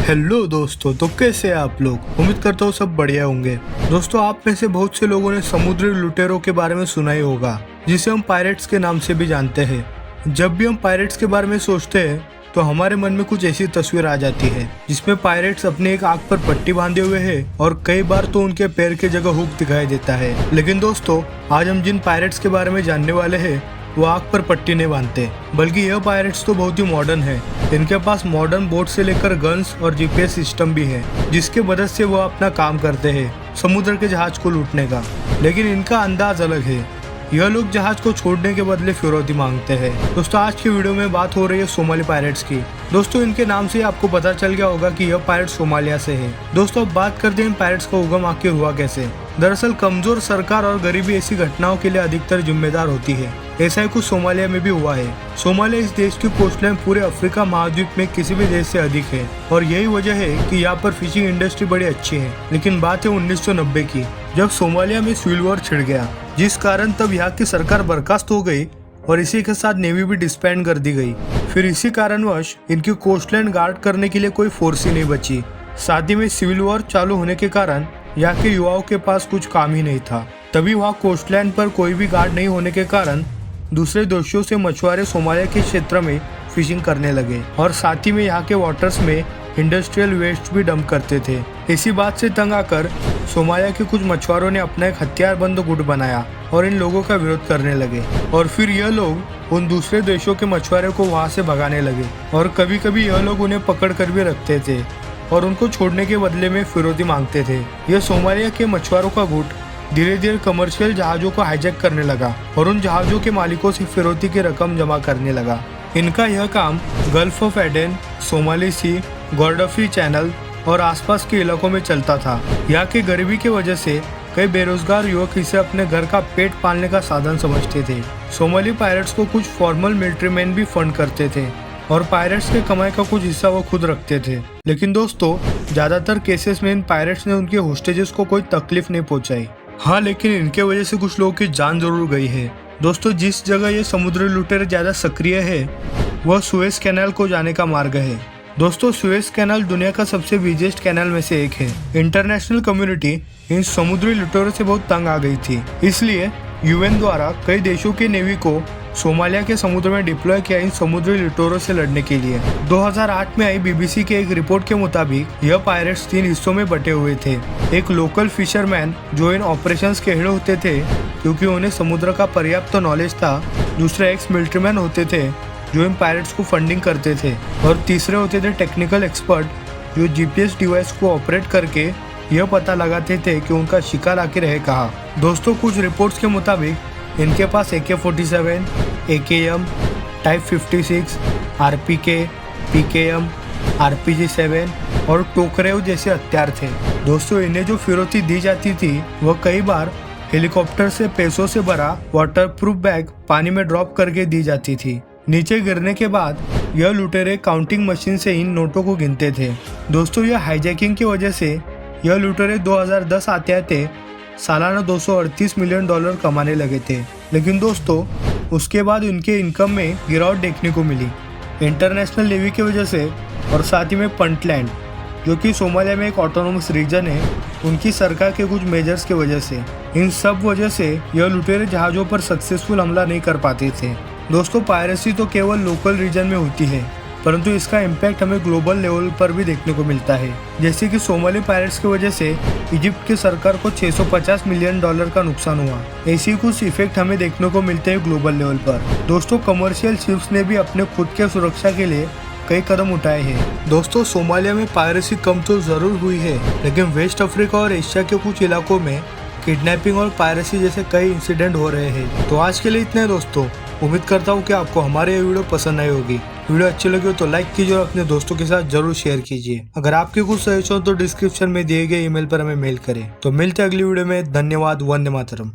Hello दोस्तों, तो कैसे हैं आप लोग। उम्मीद करता हूँ सब बढ़िया होंगे। दोस्तों, आप में से बहुत से लोगों ने समुद्री लुटेरों के बारे में सुना ही होगा, जिसे हम पायरेट्स के नाम से भी जानते हैं। जब भी हम पायरेट्स के बारे में सोचते हैं तो हमारे मन में कुछ ऐसी तस्वीर आ जाती है जिसमें पायरेट्स अपने एक आंख पर पट्टी बांधे हुए हैं और कई बार तो उनके पैर की जगह हुक दिखाई देता है। लेकिन दोस्तों, आज हम जिन पायरेट्स के बारे में जानने वाले हैं वो आंख पर पट्टी नहीं बांधते, बल्कि यह पायरेट्स तो बहुत ही मॉडर्न है। इनके पास मॉडर्न बोट से लेकर गन्स और जीपीएस सिस्टम भी है, जिसके मदद से वो अपना काम करते हैं समुद्र के जहाज को लूटने का। लेकिन इनका अंदाज अलग है। यह लोग जहाज को छोड़ने के बदले फिरौती मांगते हैं। दोस्तों, आज की वीडियो में बात हो रही है सोमाली पायरेट्स की। दोस्तों, इनके नाम से आपको पता चल गया होगा कि यह पायरेट सोमालिया से है। दोस्तों, अब बात करते हैं इन पायरेट्स का उगम आखिर हुआ कैसे। दरअसल कमजोर सरकार और गरीबी ऐसी घटनाओं के लिए अधिकतर जिम्मेदार होती है। ऐसा ही कुछ सोमालिया में भी हुआ है। सोमालिया इस देश की कोस्टलाइन पूरे अफ्रीका महाद्वीप में किसी भी देश से अधिक है और यही वजह है कि यहाँ पर फिशिंग इंडस्ट्री बड़ी अच्छी है। लेकिन बात है 1990 की, जब सोमालिया में सिविल वॉर छिड़ गया, जिस कारण तब यहाँ की सरकार बर्खास्त हो गई और इसी के साथ नेवी भी डिस्बैंड कर दी गई। फिर इसी कारणवश इनकी कोस्टलाइन गार्ड करने के लिए कोई फोर्स ही नहीं बची। साथ ही में सिविल वॉर चालू होने के कारण यहाँ के युवाओं के पास कुछ काम ही नहीं था। तभी वहाँ कोस्टलाइन पर कोई भी गार्ड नहीं होने के कारण दूसरे देशों से मछुआरे सोमालिया के क्षेत्र में फिशिंग करने लगे और साथ ही में यहाँ के वाटर्स में इंडस्ट्रियल वेस्ट भी डंप करते थे। इसी बात से तंग आकर सोमालिया के कुछ मछुआरों ने अपना एक हथियारबंद गुट बनाया और इन लोगों का विरोध करने लगे। और फिर यह लोग उन दूसरे देशों के मछुआरों को वहाँ से भगाने लगे और कभी कभी यह लोग उन्हें पकड़ कर भी रखते थे और उनको छोड़ने के बदले में फिरौती मांगते थे। यह सोमालिया के मछुआरों का गुट धीरे धीरे कमर्शियल जहाजों को हाईजैक करने लगा और उन जहाजों के मालिकों से फिरौती की रकम जमा करने लगा। इनका यह काम Gulf of Aden, Somali Sea, Guardafui channel और आसपास के इलाकों में चलता था। यहाँ की गरीबी की वजह से कई बेरोजगार युवक इसे अपने घर का पेट पालने का साधन समझते थे। सोमाली पायरेट्स को कुछ फॉर्मल मिलिट्री मैन भी फंड करते थे और पायरेट्स के कमाई का कुछ हिस्सा वो खुद रखते थे। लेकिन दोस्तों, ज्यादातर केसेस में इन पायरेट्स ने उनके होस्टेजेस को कोई तकलीफ नहीं पहुंचाई। हाँ, लेकिन इनके वजह से कुछ लोगों की जान जरूर गई है। दोस्तों, जिस जगह ये समुद्री लुटेरे ज्यादा सक्रिय है वह सुएज कैनाल को जाने का मार्ग है। दोस्तों, सुएज कैनाल दुनिया का सबसे बिगेस्ट कैनाल में से एक है। इंटरनेशनल कम्युनिटी इन समुद्री लुटेरों से बहुत तंग आ गई थी, इसलिए यूएन द्वारा कई देशों की नेवी को सोमालिया के समुद्र में डिप्लॉय किया इन समुद्री लुटेरों से लड़ने के लिए। 2008 में आई बीबीसी के एक रिपोर्ट के मुताबिक यह पायरेट्स 3 हिस्सों में बटे हुए थे। एक लोकल फिशरमैन जो इन ऑपरेशंस के हेड होते थे क्योंकि उन्हें समुद्र का पर्याप्त नॉलेज था। दूसरे एक्स मिलिट्रीमैन होते थे जो इन पायरेट्स को फंडिंग करते थे और तीसरे होते थे टेक्निकल एक्सपर्ट जो जीपीएस डिवाइस को ऑपरेट करके यह पता लगाते थे कि उनका शिकार आखिर है कहाँ। दोस्तों, कुछ रिपोर्ट्स के मुताबिक इनके पास AK-47, AKM, type 56, RPK, PKM, RPG-7 और टोकरेव जैसे हथियार थे। दोस्तों, इन्हें जो फिरौती दी जाती थी वह कई बार हेलीकॉप्टर से पैसों से भरा वाटरप्रूफ बैग पानी में ड्रॉप करके दी जाती थी। नीचे गिरने के बाद यह लुटेरे काउंटिंग मशीन से इन नोटों को गिनते थे। दोस्तों, यह हाईजैकिंग की वजह से यह लुटेरे 2010 आते सालाना $238 मिलियन कमाने लगे थे। लेकिन दोस्तों, उसके बाद उनके इनकम में गिरावट देखने को मिली इंटरनेशनल नेवी की वजह से और साथ ही में पंटलैंड जो कि सोमालिया में एक ऑटोनोमस रीजन है, उनकी सरकार के कुछ मेजर्स की वजह से। इन सब वजह से यह लुटेरे जहाज़ों पर सक्सेसफुल हमला नहीं कर पाते थे। दोस्तों, पायरेसी तो केवल लोकल रीजन में होती है, परंतु इसका इम्पैक्ट हमें ग्लोबल लेवल पर भी देखने को मिलता है। जैसे कि सोमाली पायरेट्स की वजह से इजिप्ट की सरकार को $650 मिलियन का नुकसान हुआ। ऐसी कुछ इफेक्ट हमें देखने को मिलते हैं ग्लोबल लेवल पर। दोस्तों, कमर्शियल शिप्स ने भी अपने खुद के सुरक्षा के लिए कई कदम उठाए हैं। दोस्तों, सोमालिया में पायरेसी कम तो जरूर हुई है, लेकिन वेस्ट अफ्रीका और एशिया के कुछ इलाकों में किडनैपिंग और पायरेसी जैसे कई इंसिडेंट हो रहे हैं। तो आज के लिए इतना है दोस्तों। उम्मीद करता हूँ कि आपको हमारे ये वीडियो पसंद आई होगी। वीडियो अच्छी लगी हो तो लाइक कीजिए और अपने दोस्तों के साथ जरूर शेयर कीजिए। अगर आपके कुछ सजेशन हो तो डिस्क्रिप्शन में दिए गए ईमेल पर हमें मेल करें। तो मिलते हैं अगली वीडियो में। धन्यवाद। वंदे मातरम।